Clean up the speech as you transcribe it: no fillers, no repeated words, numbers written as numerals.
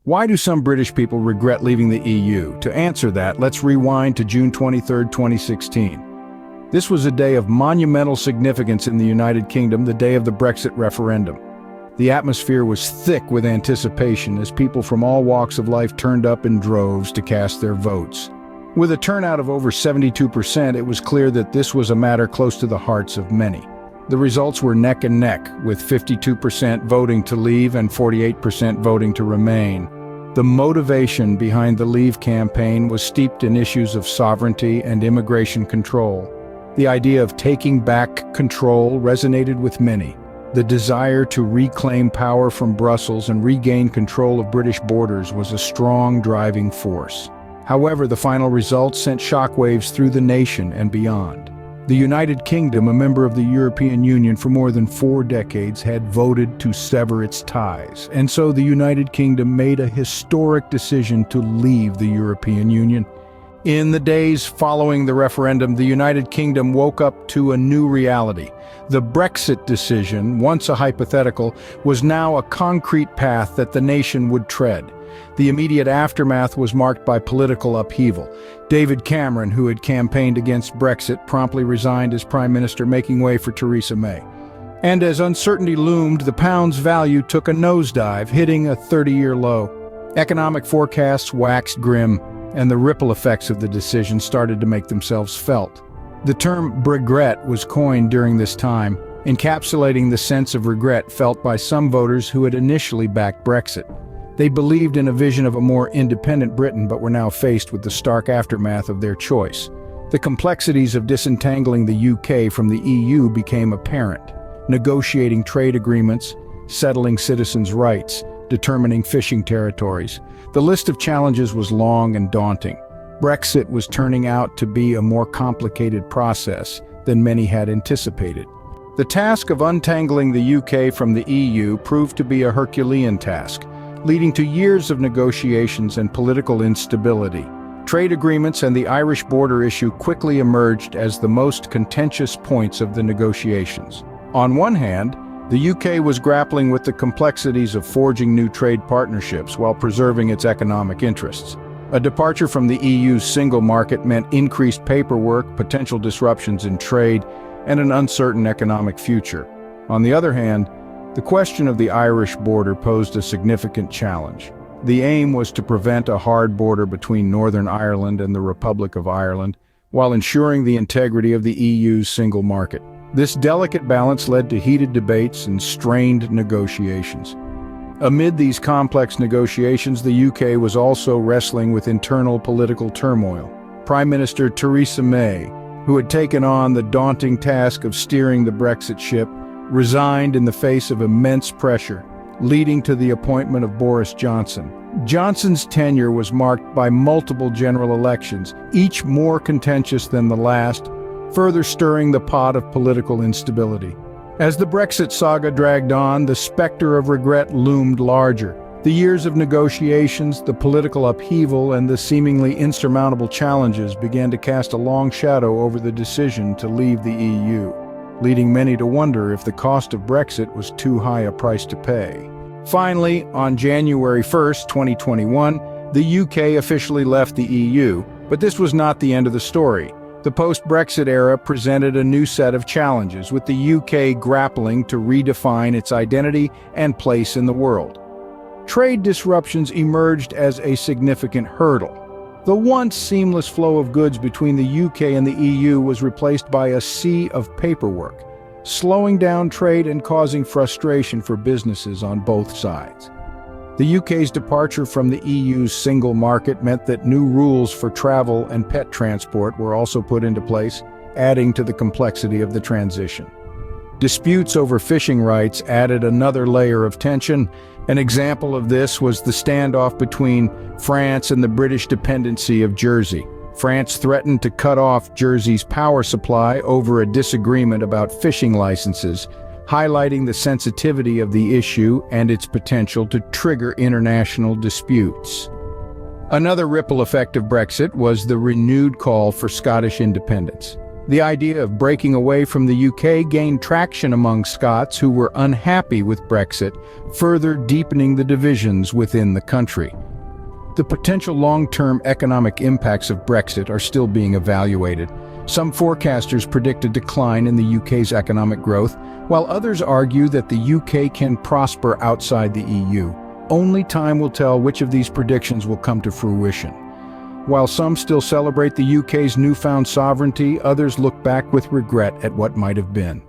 Why do some British people regret leaving the EU? To answer that, let's rewind to June 23, 2016. This was a day of monumental significance in the United Kingdom, the day of the Brexit referendum. The atmosphere was thick with anticipation as people from all walks of life turned up in droves to cast their votes. With a turnout of over 72%, it was clear that this was a matter close to the hearts of many. The results were neck and neck, with 52% voting to leave and 48% voting to remain. The motivation behind the Leave campaign was steeped in issues of sovereignty and immigration control. The idea of taking back control resonated with many. The desire to reclaim power from Brussels and regain control of British borders was a strong driving force. However, the final results sent shockwaves through the nation and beyond. The United Kingdom, a member of the European Union for more than 4 decades, had voted to sever its ties, and so the United Kingdom made a historic decision to leave the European Union. In the days following the referendum, the United Kingdom woke up to a new reality. The Brexit decision, once a hypothetical, was now a concrete path that the nation would tread. The immediate aftermath was marked by political upheaval. David Cameron, who had campaigned against Brexit, promptly resigned as Prime Minister, making way for Theresa May. And as uncertainty loomed, the pound's value took a nosedive, hitting a 30-year low. Economic forecasts waxed grim, and the ripple effects of the decision started to make themselves felt. The term "regret" was coined during this time, encapsulating the sense of regret felt by some voters who had initially backed Brexit. They believed in a vision of a more independent Britain, but were now faced with the stark aftermath of their choice. The complexities of disentangling the UK from the EU became apparent. Negotiating trade agreements, settling citizens' rights, determining fishing territories. The list of challenges was long and daunting. Brexit was turning out to be a more complicated process than many had anticipated. The task of untangling the UK from the EU proved to be a Herculean task, leading to years of negotiations and political instability. Trade agreements and the Irish border issue quickly emerged as the most contentious points of the negotiations. On one hand, the UK was grappling with the complexities of forging new trade partnerships while preserving its economic interests. A departure from the EU's single market meant increased paperwork, potential disruptions in trade, and an uncertain economic future. On the other hand, the question of the Irish border posed a significant challenge. The aim was to prevent a hard border between Northern Ireland and the Republic of Ireland, while ensuring the integrity of the EU's single market. This delicate balance led to heated debates and strained negotiations. Amid these complex negotiations, the UK was also wrestling with internal political turmoil. Prime Minister Theresa May, who had taken on the daunting task of steering the Brexit ship, resigned in the face of immense pressure, leading to the appointment of Boris Johnson. Johnson's tenure was marked by multiple general elections, each more contentious than the last, further stirring the pot of political instability. As the Brexit saga dragged on, the specter of regret loomed larger. The years of negotiations, the political upheaval, and the seemingly insurmountable challenges began to cast a long shadow over the decision to leave the EU, leading many to wonder if the cost of Brexit was too high a price to pay. Finally, on January 1st, 2021, the UK officially left the EU, but this was not the end of the story. The post-Brexit era presented a new set of challenges, with the UK grappling to redefine its identity and place in the world. Trade disruptions emerged as a significant hurdle. The once seamless flow of goods between the UK and the EU was replaced by a sea of paperwork, slowing down trade and causing frustration for businesses on both sides. The UK's departure from the EU's single market meant that new rules for travel and pet transport were also put into place, adding to the complexity of the transition. Disputes over fishing rights added another layer of tension. An example of this was the standoff between France and the British dependency of Jersey. France threatened to cut off Jersey's power supply over a disagreement about fishing licenses, highlighting the sensitivity of the issue and its potential to trigger international disputes. Another ripple effect of Brexit was the renewed call for Scottish independence. The idea of breaking away from the UK gained traction among Scots who were unhappy with Brexit, further deepening the divisions within the country. The potential long-term economic impacts of Brexit are still being evaluated. Some forecasters predict a decline in the UK's economic growth, while others argue that the UK can prosper outside the EU. Only time will tell which of these predictions will come to fruition. While some still celebrate the UK's newfound sovereignty, others look back with regret at what might have been.